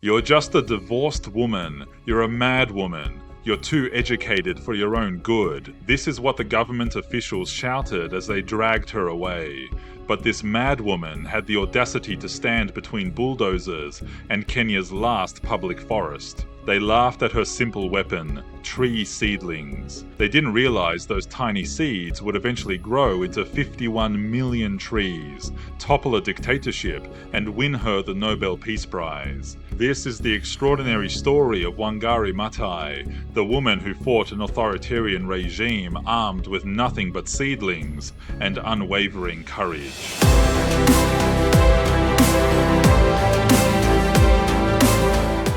You're just a divorced woman. You're a madwoman. You're too educated for your own good. This is what the government officials shouted as they dragged her away. But this madwoman had the audacity to stand between bulldozers and Kenya's last public forest. They laughed at her simple weapon, tree seedlings. They didn't realize those tiny seeds would eventually grow into 51 million trees, topple a dictatorship, and win her the Nobel Peace Prize. This is the extraordinary story of Wangari Maathai, the woman who fought an authoritarian regime armed with nothing but seedlings and unwavering courage.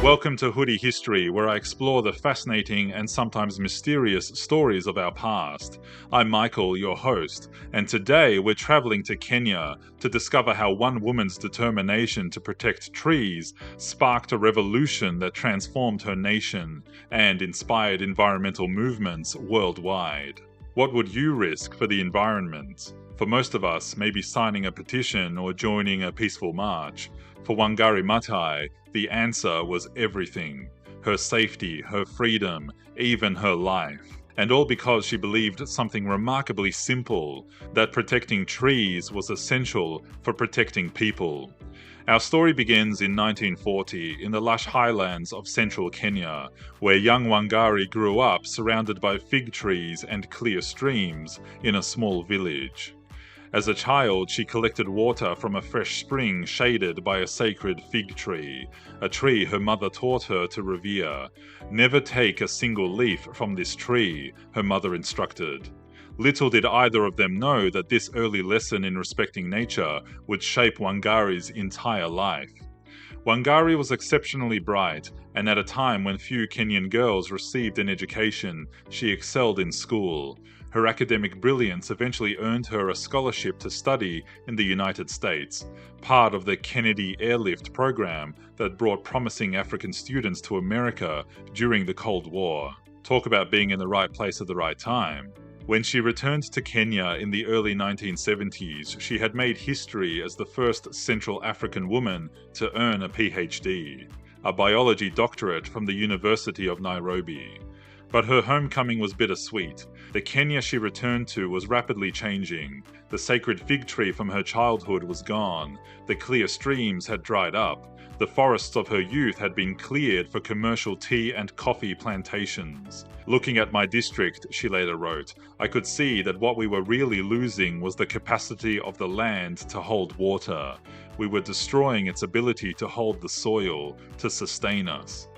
Welcome to Hoodie History, where I explore the fascinating and sometimes mysterious stories of our past. I'm Michael, your host, and today we're traveling to Kenya to discover how one woman's determination to protect trees sparked a revolution that transformed her nation and inspired environmental movements worldwide. What would you risk for the environment? For most of us, maybe signing a petition or joining a peaceful march. For Wangari Maathai, the answer was everything. Her safety, her freedom, even her life. And all because she believed something remarkably simple, that protecting trees was essential for protecting people. Our story begins in 1940 in the lush highlands of central Kenya, where young Wangari grew up surrounded by fig trees and clear streams in a small village. As a child, she collected water from a fresh spring shaded by a sacred fig tree, a tree her mother taught her to revere. Never take a single leaf from this tree, her mother instructed. Little did either of them know that this early lesson in respecting nature would shape Wangari's entire life. Wangari was exceptionally bright, and at a time when few Kenyan girls received an education, she excelled in school. Her academic brilliance eventually earned her a scholarship to study in the United States, part of the Kennedy Airlift program that brought promising African students to America during the Cold War. Talk about being in the right place at the right time. When she returned to Kenya in the early 1970s, she had made history as the first Central African woman to earn a PhD, a biology doctorate from the University of Nairobi. But her homecoming was bittersweet. The Kenya she returned to was rapidly changing. The sacred fig tree from her childhood was gone. The clear streams had dried up. The forests of her youth had been cleared for commercial tea and coffee plantations. Looking at my district, she later wrote, I could see that what we were really losing was the capacity of the land to hold water. We were destroying its ability to hold the soil, to sustain us.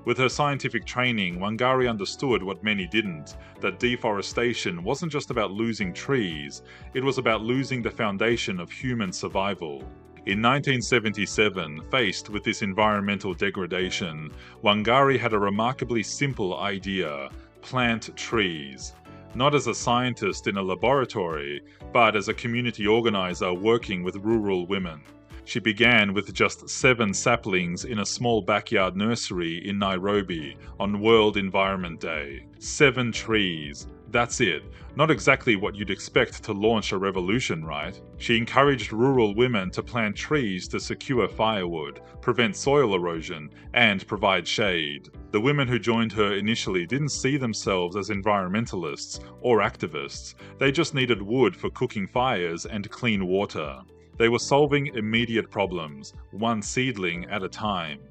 With her scientific training, Wangari understood what many didn't, that deforestation wasn't just about losing trees, it was about losing the foundation of human survival. In 1977, faced with this environmental degradation, Wangari had a remarkably simple idea: plant trees. Not as a scientist in a laboratory, but as a community organizer working with rural women. She began with just 7 saplings in a small backyard nursery in Nairobi on World Environment Day. 7 trees. That's it. Not exactly what you'd expect to launch a revolution, right? She encouraged rural women to plant trees to secure firewood, prevent soil erosion, and provide shade. The women who joined her initially didn't see themselves as environmentalists or activists. They just needed wood for cooking fires and clean water. They were solving immediate problems, one seedling at a time.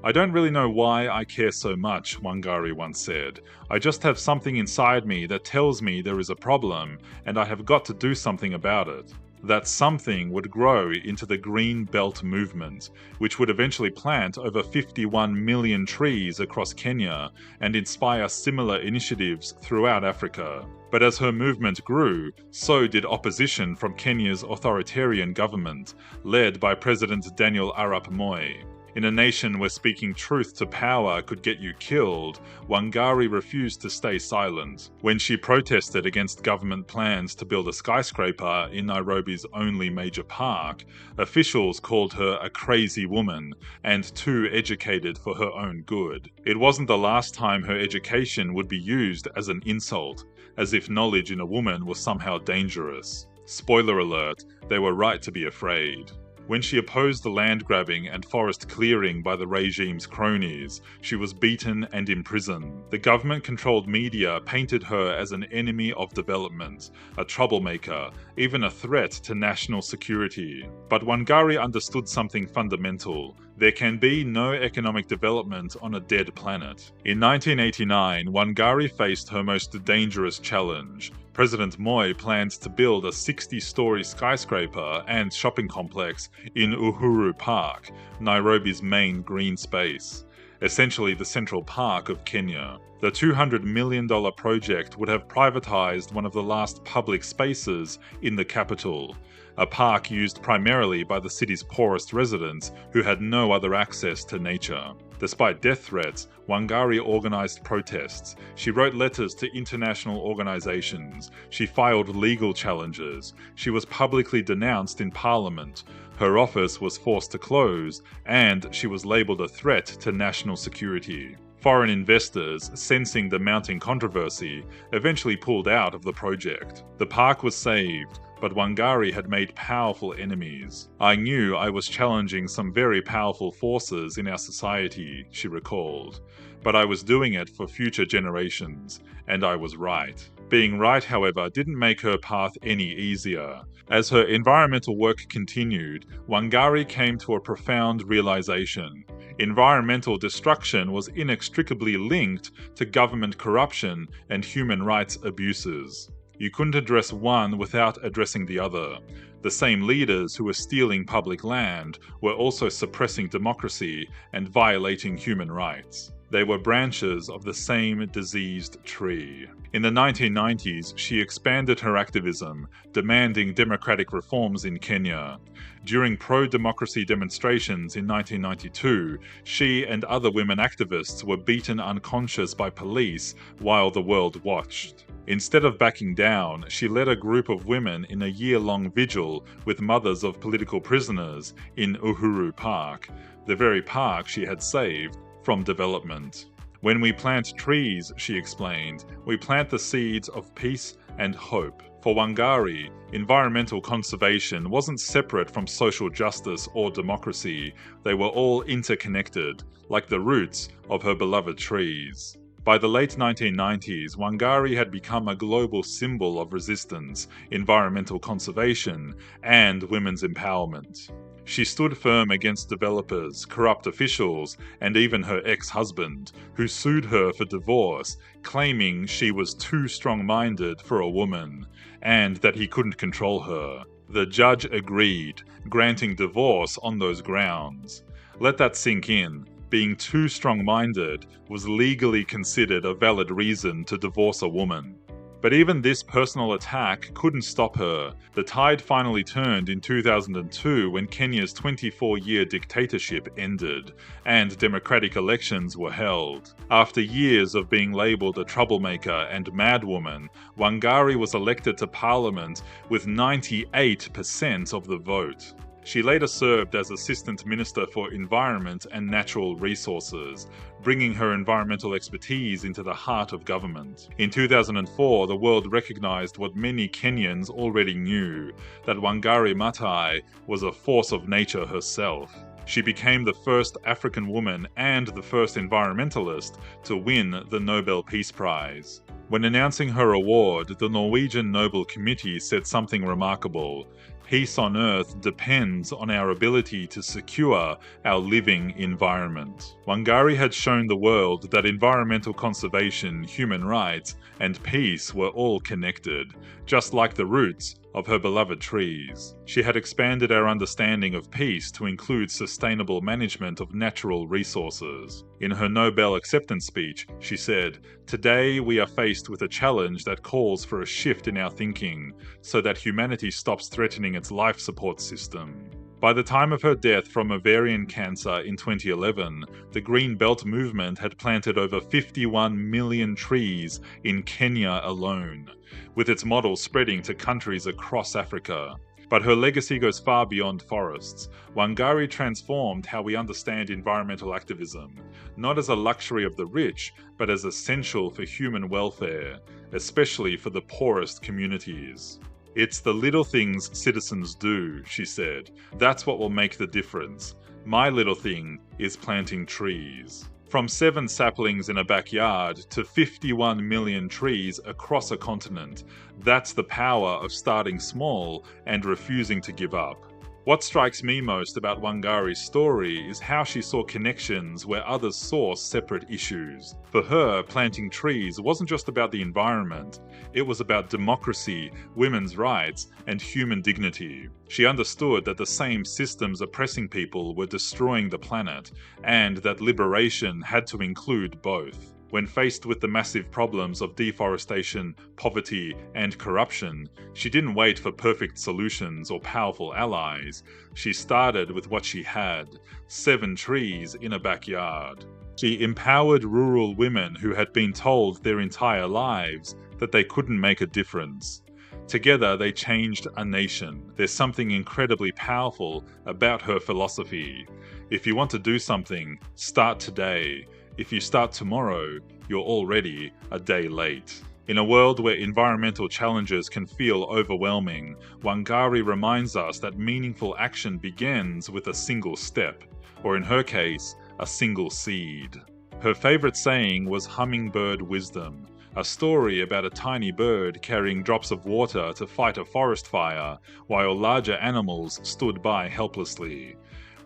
I don't really know why I care so much, Wangari once said. I just have something inside me that tells me there is a problem, and I have got to do something about it. That something would grow into the Green Belt movement, which would eventually plant over 51 million trees across Kenya and inspire similar initiatives throughout Africa. But as her movement grew, so did opposition from Kenya's authoritarian government, led by President Daniel Arap Moi. In a nation where speaking truth to power could get you killed, Wangari refused to stay silent. When she protested against government plans to build a skyscraper in Nairobi's only major park, officials called her a crazy woman and too educated for her own good. It wasn't the last time her education would be used as an insult, as if knowledge in a woman was somehow dangerous. Spoiler alert, they were right to be afraid. When she opposed the land grabbing and forest clearing by the regime's cronies, she was beaten and imprisoned. The government-controlled media painted her as an enemy of development, a troublemaker, even a threat to national security. But Wangari understood something fundamental. There can be no economic development on a dead planet. In 1989, Wangari faced her most dangerous challenge. President Moi planned to build a 60-story skyscraper and shopping complex in Uhuru Park, Nairobi's main green space, essentially the Central Park of Kenya. The $200 million project would have privatized one of the last public spaces in the capital, a park used primarily by the city's poorest residents who had no other access to nature. Despite death threats, Wangari organized protests. She wrote letters to international organizations. She filed legal challenges. She was publicly denounced in parliament. Her office was forced to close, and she was labeled a threat to national security. Foreign investors, sensing the mounting controversy, eventually pulled out of the project. The park was saved, but Wangari had made powerful enemies. "I knew I was challenging some very powerful forces in our society," she recalled. "But I was doing it for future generations, and I was right." Being right, however, didn't make her path any easier. As her environmental work continued, Wangari came to a profound realization. Environmental destruction was inextricably linked to government corruption and human rights abuses. You couldn't address one without addressing the other. The same leaders who were stealing public land were also suppressing democracy and violating human rights. They were branches of the same diseased tree. In the 1990s, she expanded her activism, demanding democratic reforms in Kenya. During pro-democracy demonstrations in 1992, she and other women activists were beaten unconscious by police while the world watched. Instead of backing down, she led a group of women in a year-long vigil with mothers of political prisoners in Uhuru Park, the very park she had saved from development. "When we plant trees," she explained, "we plant the seeds of peace and hope." For Wangari, environmental conservation wasn't separate from social justice or democracy. They were all interconnected, like the roots of her beloved trees. By the late 1990s, Wangari had become a global symbol of resistance, environmental conservation, and women's empowerment. She stood firm against developers, corrupt officials, and even her ex-husband, who sued her for divorce, claiming she was too strong-minded for a woman, and that he couldn't control her. The judge agreed, granting divorce on those grounds. Let that sink in. Being too strong-minded was legally considered a valid reason to divorce a woman. But even this personal attack couldn't stop her. The tide finally turned in 2002 when Kenya's 24-year dictatorship ended, and democratic elections were held. After years of being labelled a troublemaker and madwoman, Wangari was elected to parliament with 98% of the vote. She later served as Assistant Minister for Environment and Natural Resources, bringing her environmental expertise into the heart of government. In 2004, the world recognized what many Kenyans already knew, that Wangari Maathai was a force of nature herself. She became the first African woman and the first environmentalist to win the Nobel Peace Prize. When announcing her award, the Norwegian Nobel Committee said something remarkable. Peace on Earth depends on our ability to secure our living environment. Wangari had shown the world that environmental conservation, human rights, and peace were all connected, just like the roots of her beloved trees. She had expanded our understanding of peace to include sustainable management of natural resources. In her Nobel acceptance speech, she said, "Today we are faced with a challenge that calls for a shift in our thinking, so that humanity stops threatening its life support system." By the time of her death from ovarian cancer in 2011, the Green Belt movement had planted over 51 million trees in Kenya alone, with its model spreading to countries across Africa. But her legacy goes far beyond forests. Wangari transformed how we understand environmental activism, not as a luxury of the rich, but as essential for human welfare, especially for the poorest communities. "It's the little things citizens do," she said. "That's what will make the difference. My little thing is planting trees." From 7 saplings in a backyard to 51 million trees across a continent, that's the power of starting small and refusing to give up. What strikes me most about Wangari's story is how she saw connections where others saw separate issues. For her, planting trees wasn't just about the environment, it was about democracy, women's rights, and human dignity. She understood that the same systems oppressing people were destroying the planet, and that liberation had to include both. When faced with the massive problems of deforestation, poverty, and corruption, she didn't wait for perfect solutions or powerful allies. She started with what she had: 7 trees in a backyard. She empowered rural women who had been told their entire lives that they couldn't make a difference. Together, they changed a nation. There's something incredibly powerful about her philosophy. If you want to do something, start today. If you start tomorrow, you're already a day late. In a world where environmental challenges can feel overwhelming, Wangari reminds us that meaningful action begins with a single step, or in her case, a single seed. Her favorite saying was hummingbird wisdom, a story about a tiny bird carrying drops of water to fight a forest fire, while larger animals stood by helplessly.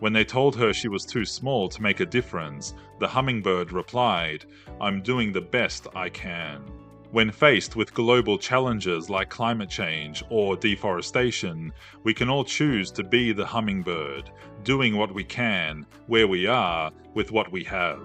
When they told her she was too small to make a difference, the hummingbird replied, "I'm doing the best I can." When faced with global challenges like climate change or deforestation, we can all choose to be the hummingbird, doing what we can, where we are, with what we have.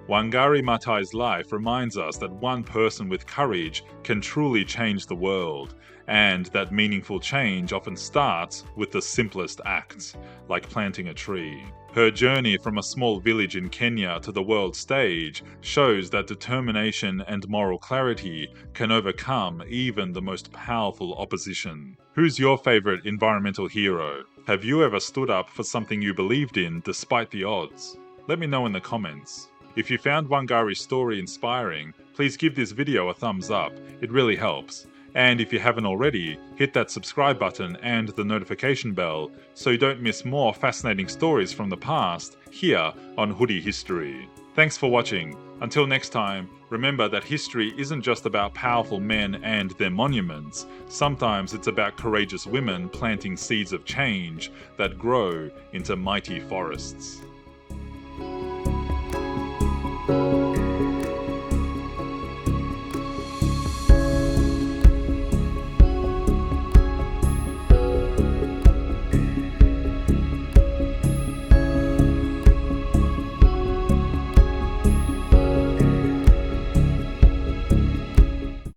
Wangari Maathai's life reminds us that one person with courage can truly change the world, and that meaningful change often starts with the simplest acts, like planting a tree. Her journey from a small village in Kenya to the world stage shows that determination and moral clarity can overcome even the most powerful opposition. Who's your favorite environmental hero? Have you ever stood up for something you believed in despite the odds? Let me know in the comments. If you found Wangari's story inspiring, please give this video a thumbs up. It really helps. And if you haven't already, hit that subscribe button and the notification bell so you don't miss more fascinating stories from the past here on Hoodie History. Thanks for watching. Until next time, remember that history isn't just about powerful men and their monuments. Sometimes it's about courageous women planting seeds of change that grow into mighty forests.